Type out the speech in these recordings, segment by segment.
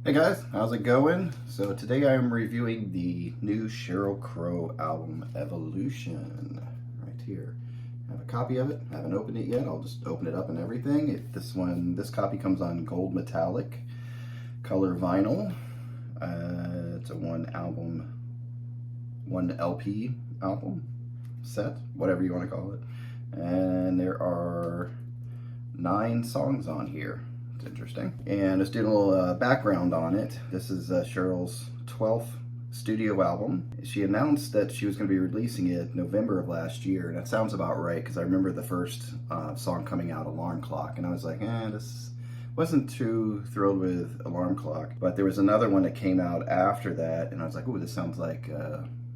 Hey guys, how's it going? So today I'm reviewing the new Sheryl Crow album, Evolution, right here. I have a copy of it. I haven't opened it yet. I'll just open it up and everything. This copy comes on gold metallic color vinyl. It's a one LP album set, whatever you want to call it. And there are 9 songs on here. It's interesting. And just doing a little background on it. This is Sheryl's 12th studio album. She announced that she was going to be releasing it November of last year, and that sounds about right because I remember the first song coming out, Alarm Clock, and I was like, this wasn't too thrilled with Alarm Clock. But there was another one that came out after that, and I was like, ooh, this sounds like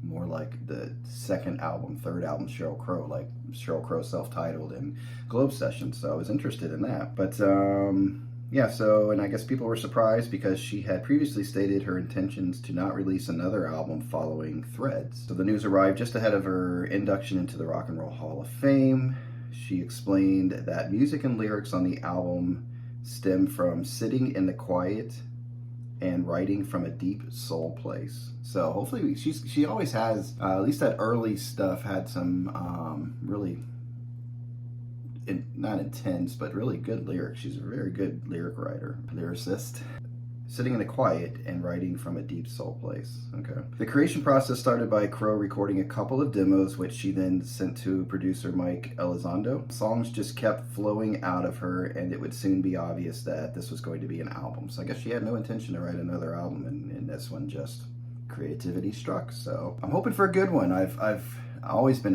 more like the second album, third album, Sheryl Crow, like Sheryl Crow self-titled and Globe Sessions. So I was interested in that. But yeah, and I guess people were surprised because she had previously stated her intentions to not release another album following Threads. So the news arrived just ahead of her induction into the Rock and Roll Hall of Fame. She explained that music and lyrics on the album stem from sitting in the quiet and writing from a deep soul place. So hopefully she always has, at least that early stuff had some really, not intense, but really good lyrics. She's a very good lyricist. Sitting in the quiet and writing from a deep soul place. Okay. The creation process started by Crow recording a couple of demos, which she then sent to producer Mike Elizondo. Songs just kept flowing out of her, and it would soon be obvious that this was going to be an album. So I guess she had no intention to write another album, and this one just creativity struck. So I'm hoping for a good one. I'll always be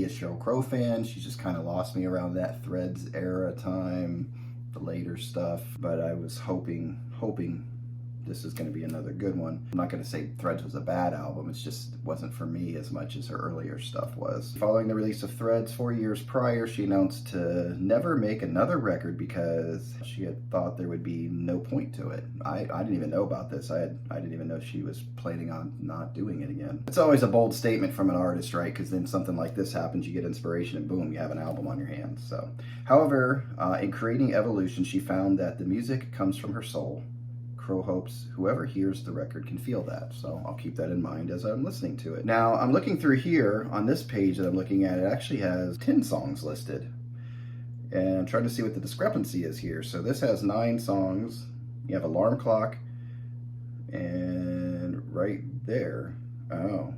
a Sheryl Crow fan. She's just kind of lost me around that Threads era time, the later stuff, but I was hoping this is going to be another good one. I'm not going to say Threads was a bad album, it's just it wasn't for me as much as her earlier stuff was. Following the release of Threads 4 years prior, she announced to never make another record because she had thought there would be no point to it. I didn't even know about this. I didn't even know she was planning on not doing it again. It's always a bold statement from an artist, right? Because then something like this happens, you get inspiration and boom, you have an album on your hands. So, however, in creating Evolution, she found that the music comes from her soul. Crow hopes whoever hears the record can feel that, so I'll keep that in mind as I'm listening to it. Now, I'm looking through here on this page that I'm looking at. It actually has 10 songs listed, and I'm trying to see what the discrepancy is here. So this has 9 songs. You have Alarm Clock, and right there, oh,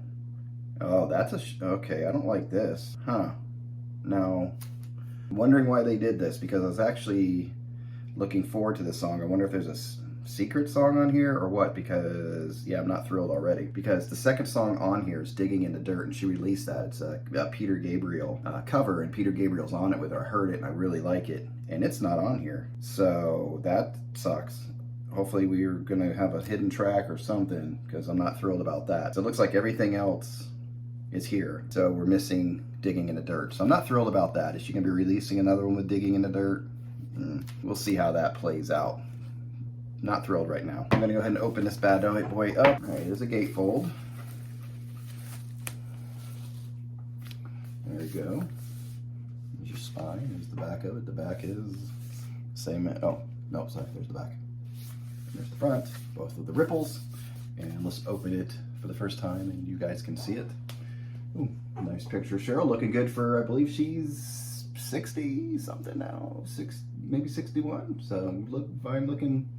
that's okay, I don't like this, huh? Now, I'm wondering why they did this, because I was actually looking forward to this song. I wonder if there's a secret song on here or what, because yeah, I'm not thrilled already, because the second song on here is Digging in the Dirt, and she released that. It's a Peter Gabriel cover, and Peter Gabriel's on it with her. I heard it and I really like it, and it's not on here, so that sucks. Hopefully we're gonna have a hidden track or something, because I'm not thrilled about that. So it looks like everything else is here, so we're missing Digging in the Dirt, so I'm not thrilled about that. Is she gonna be releasing another one with Digging in the Dirt? We'll see how that plays out. Not thrilled right now. I'm gonna go ahead and open this bad boy up. All right, there's a gatefold. There you go. There's your spine. There's the back of it. The back is same. Oh no, sorry. There's the back. And there's the front. Both of the ripples. And let's open it for the first time, and you guys can see it. Ooh, nice picture. Sheryl looking good for, I believe she's 60 something now. Maybe 61. So fine looking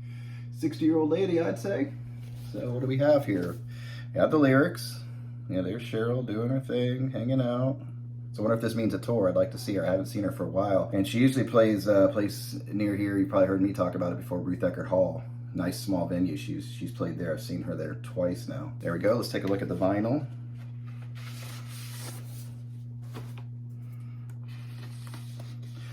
60-year-old lady, I'd say. So what do we have here? We have the lyrics. Yeah, there's Sheryl doing her thing, hanging out. So I wonder if this means a tour. I'd like to see her. I haven't seen her for a while. And she usually plays place near here. You probably heard me talk about it before, Ruth Eckerd Hall. Nice small venue. She's played there. I've seen her there twice now. There we go. Let's take a look at the vinyl.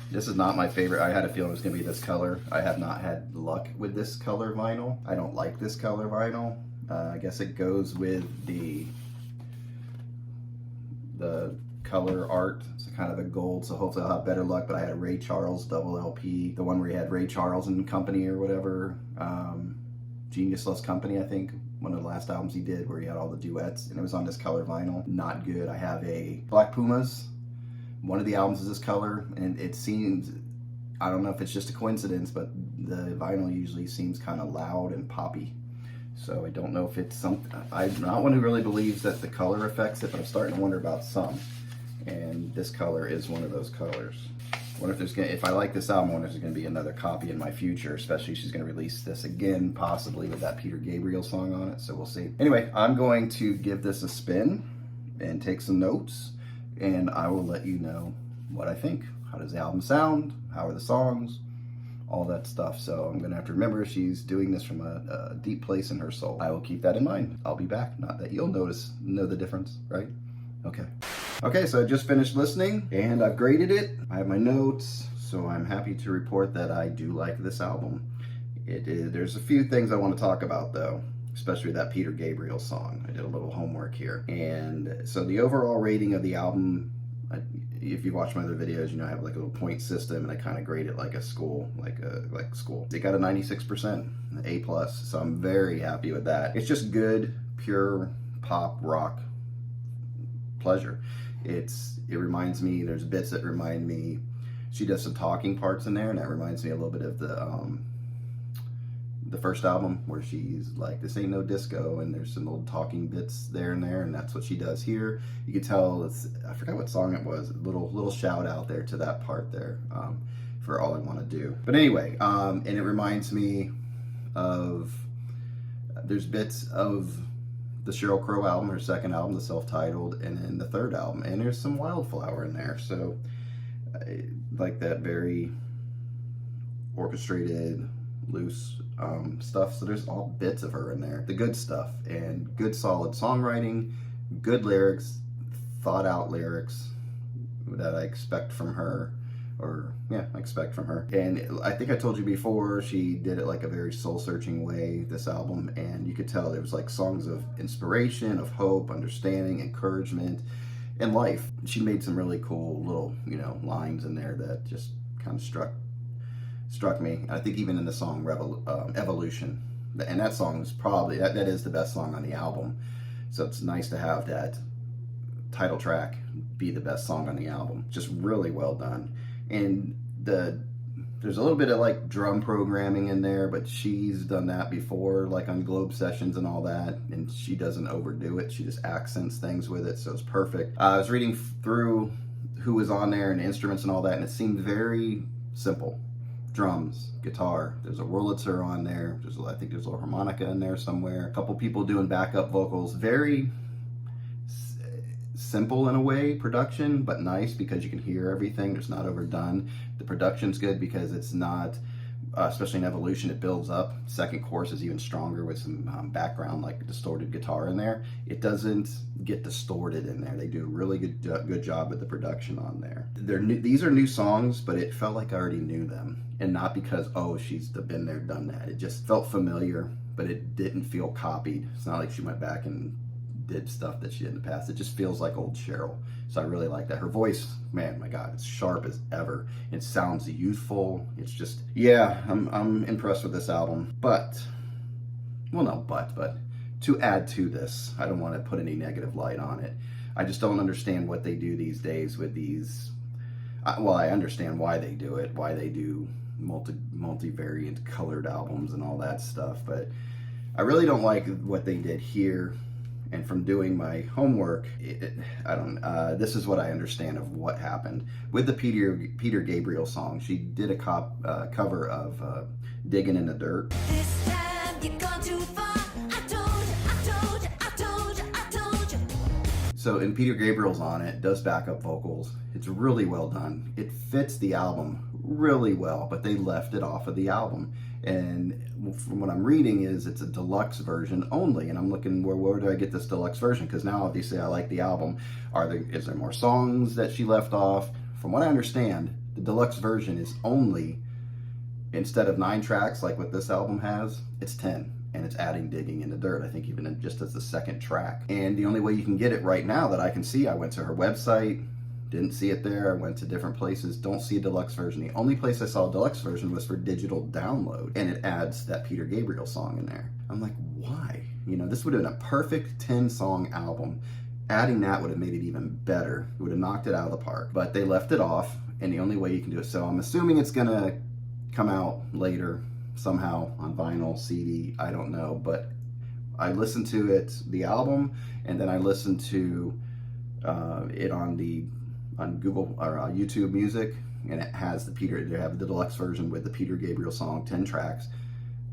This is not my favorite. I had a feeling it was going to be this color. I have not had luck with this color vinyl. I don't like this color vinyl. I guess it goes with the color art. It's kind of a gold, so hopefully I'll have better luck. But I had a Ray Charles double LP, the one where he had Ray Charles and Company or whatever. Genius Loves Company, I think. One of the last albums he did where he had all the duets, and it was on this color vinyl. Not good. I have a Black Pumas. One of the albums is this color, and it seems, I don't know if it's just a coincidence, but the vinyl usually seems kind of loud and poppy. So I don't know if it's something, I'm not one who really believes that the color affects it, but I'm starting to wonder about some. And this color is one of those colors. I wonder if there's if I like this album, I wonder if there's gonna be another copy in my future, especially if she's gonna release this again, possibly with that Peter Gabriel song on it, so we'll see. Anyway, I'm going to give this a spin and take some notes, and I will let you know what I think. How does the album sound? How are the songs? All that stuff. So I'm gonna have to remember she's doing this from a deep place in her soul. I will keep that in mind. I'll be back. Not that you'll know the difference, right? Okay, so I just finished listening and I've graded it. I have my notes, so I'm happy to report that I do like this album. There's a few things I want to talk about though, especially that Peter Gabriel song. I did a little homework here. And so the overall rating of the album, if you watch my other videos, you know I have like a little point system and I kind of grade it like a school, like school. It got a 96%, A+, so I'm very happy with that. It's just good, pure pop rock pleasure. It reminds me, there's bits that remind me, she does some talking parts in there, and that reminds me a little bit of the first album where she's like, this ain't no disco, and there's some little talking bits there, and that's what she does here. You can tell I forgot what song it was, a little shout out there to that part there, for All I Want to Do. But anyway, and it reminds me of, there's bits of the Sheryl Crow album, her second album, the self-titled, and then the third album, and there's some Wildflower in there, so like that very orchestrated, loose stuff. So there's all bits of her in there, the good stuff, and good solid songwriting, good lyrics, thought out lyrics that I expect from her, And I think I told you before, she did it like a very soul-searching way, this album, and you could tell there was like songs of inspiration, of hope, understanding, encouragement, and life. She made some really cool little, lines in there that just kind of struck me. I think even in the song Evolution, and that song is probably, that is the best song on the album, so it's nice to have that title track be the best song on the album. Just really well done. And there's a little bit of like drum programming in there, but she's done that before, like on Globe Sessions and all that, and she doesn't overdo it. She just accents things with it, so it's perfect. I was reading through who was on there and instruments and all that, and it seemed very simple. Drums, guitar, there's a Wurlitzer on there, I think there's a little harmonica in there somewhere, a couple people doing backup vocals. Very simple in a way, production, but nice because you can hear everything. It's not overdone. The production's good because it's not, especially in Evolution, it builds up. Second chorus is even stronger with some background, like distorted guitar in there. It doesn't get distorted in there. They do a really good job with the production on there. These are new songs, but it felt like I already knew them. And not because, oh, she's been there, done that. It just felt familiar, but it didn't feel copied. It's not like she went back and did stuff that she did in the past. It just feels like old Sheryl. So I really like that. Her voice, man, my God, it's sharp as ever. It sounds youthful. It's just, yeah, I'm impressed with this album. But to add to this, I don't want to put any negative light on it. I just don't understand what they do these days with these. Well, I understand why they do it, why they do multi-variant colored albums and all that stuff, but I really don't like what they did here. And from doing my homework, this is what I understand of what happened. With the Peter Gabriel song, she did a cover of Digging in the Dirt. This time you've gone too far. I told you. So, and Peter Gabriel's on it, does backup vocals. It's really well done. It fits the album really well, but they left it off of the album. And from what I'm reading is it's a deluxe version only, and I'm looking where do I get this deluxe version, because now obviously I like the album. Is there more songs that she left off? From what I understand, the deluxe version is only, instead of 9 tracks like what this album has, it's 10, and it's adding Digging in the Dirt, I think even just as the second track. And the only way you can get it right now that I can see, I went to her website, didn't see it there. I went to different places, don't see a deluxe version. The only place I saw a deluxe version was for digital download, and it adds that Peter Gabriel song in there. I'm like, why? This would have been a perfect 10-song album. Adding that would have made it even better. It would have knocked it out of the park. But they left it off, and the only way you can do it. So I'm assuming it's gonna come out later, somehow on vinyl, CD, I don't know, but I listened to it, the album, and then I listened to it on Google or YouTube Music, and it has they have the deluxe version with the Peter Gabriel song, 10 tracks,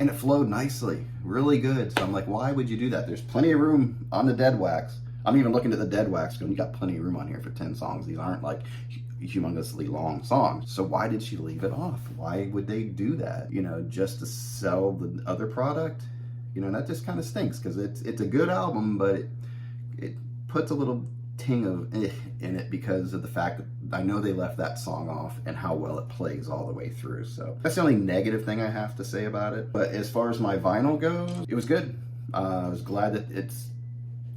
and it flowed nicely, really good. So I'm like, why would you do that? There's plenty of room on the Dead Wax. I'm even looking at the Dead Wax going, you got plenty of room on here for 10 songs. These aren't like humongously long songs. So why did she leave it off? Why would they do that? You know, just to sell the other product? You know, that just kind of stinks, because it's a good album, but it puts a little ting of in it because of the fact that I know they left that song off and how well it plays all the way through. So that's the only negative thing I have to say about it. But as far as my vinyl goes, it was good. I was glad that it's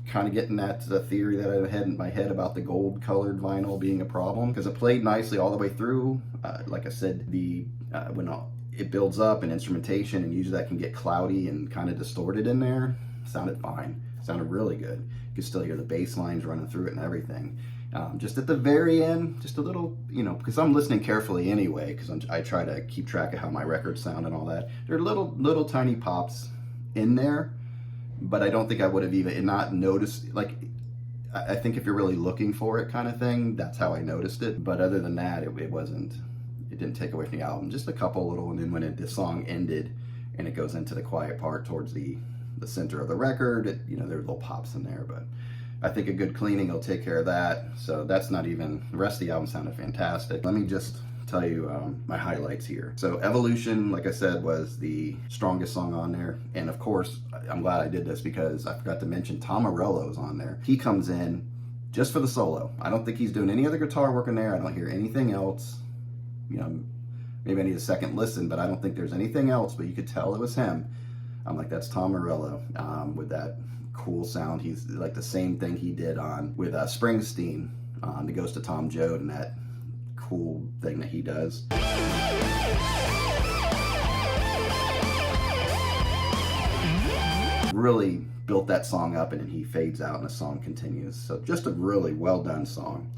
kind of getting that the theory that I had in my head about the gold colored vinyl being a problem, because it played nicely all the way through. Like I said, when it builds up in instrumentation, and usually that can get cloudy and kind of distorted in there, sounded fine. Sounded really good. You could still hear the bass lines running through it and everything. Just at the very end, just a little, you know, because I'm listening carefully anyway, because I try to keep track of how my records sound and all that. There are little tiny pops in there, but I don't think I would have even not noticed. Like, I think if you're really looking for it kind of thing, that's how I noticed it. But other than that, it didn't take away from the album. Just a couple little, and then when the song ended and it goes into the quiet part towards the center of the record, you know, there are little pops in there, but I think a good cleaning will take care of that. So that's not even, the rest of the album sounded fantastic. Let me just tell you my highlights here. So Evolution, like I said, was the strongest song on there. And of course, I'm glad I did this because I forgot to mention Tom Morello's on there. He comes in just for the solo. I don't think he's doing any other guitar work in there. I don't hear anything else. You know, maybe I need a second listen, but I don't think there's anything else, but you could tell it was him. I'm like, that's Tom Morello with that cool sound. He's like the same thing he did with Springsteen on The Ghost of Tom Joad, and that cool thing that he does. Really built that song up, and then he fades out and the song continues. So just a really well done song.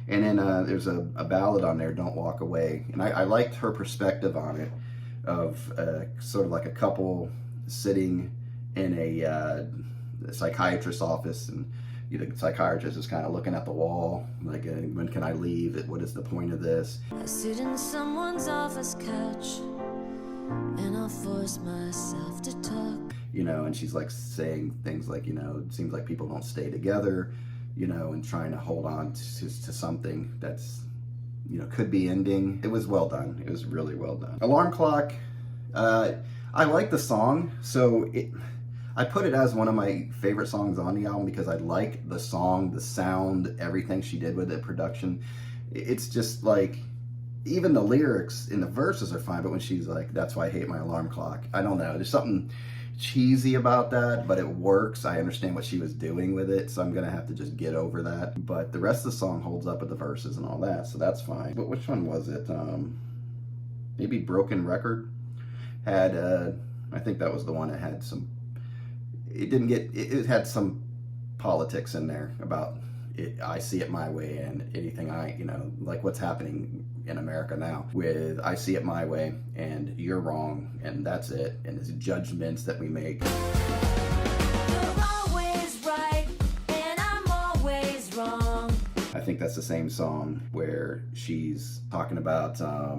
And then there's a ballad on there, Don't Walk Away. And I liked her perspective on it, of sort of like a couple sitting in a psychiatrist's office, and you know, the psychiatrist is kind of looking at the wall, like, when can I leave? What is the point of this? I sit in someone's office couch, and I force myself to talk. You know, and she's like saying things like, you know, it seems like people don't stay together, you know, and trying to hold on to something that's, you know, could be ending. It was well done. It was really well done. Alarm Clock, I like the song, so I put it as one of my favorite songs on the album because I like the song, the sound, everything she did with it, production. It's just like, even the lyrics in the verses are fine, but when she's like, that's why I hate my alarm clock, I don't know, there's something cheesy about that, but it works. I understand what she was doing with it, so I'm gonna have to just get over that. But the rest of the song holds up with the verses and all that, so that's fine. But which one was it? Maybe Broken Record had, I think that was the one that had some, it had some politics in there about it. I see it my way, and anything you know, like what's happening in America now with I see it my way and you're wrong and that's it, and it's judgments that we make. You're always right and I'm always wrong. I think that's the same song where she's talking about, let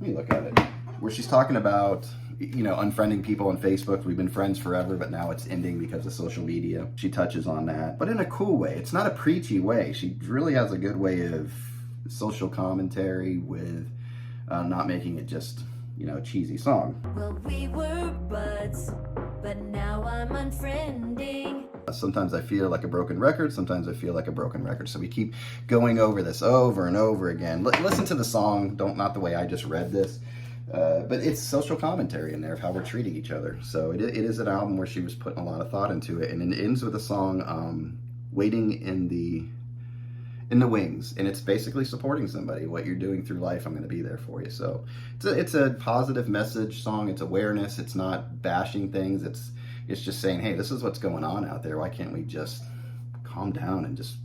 me look at it, where she's talking about, you know, unfriending people on Facebook. We've been friends forever, but now it's ending because of social media. She touches on that, but in a cool way. It's not a preachy way. She really has a good way of social commentary with not making it just, you know, a cheesy song. Well, we were buds, but now I'm unfriending. Sometimes I feel like a broken record, sometimes I feel like a broken record. So we keep going over this over and over again. Listen to the song, not the way I just read this. But it's social commentary in there of how we're treating each other. So it is an album where she was putting a lot of thought into it, and it ends with a song, "Waiting in the Wings," and it's basically supporting somebody. What you're doing through life, I'm going to be there for you. So it's a positive message song. It's awareness. It's not bashing things. It's just saying, hey, this is what's going on out there. Why can't we just calm down and just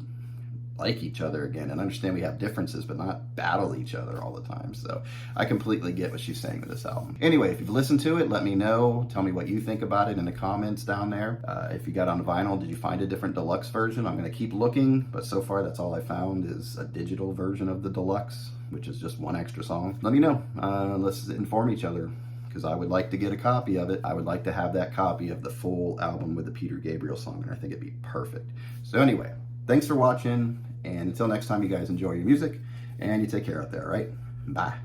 like each other again and understand we have differences, but not battle each other all the time. So I completely get what she's saying with this album. Anyway, if you've listened to it, let me know. Tell me what you think about it in the comments down there. If you got on vinyl, did you find a different deluxe version? I'm going to keep looking, but so far that's all I found is a digital version of the deluxe, which is just one extra song. Let me know. Let's inform each other, because I would like to get a copy of it. I would like to have that copy of the full album with the Peter Gabriel song, and I think it'd be perfect. So anyway, thanks for watching, and until next time, you guys enjoy your music, and you take care out there, all right? Bye.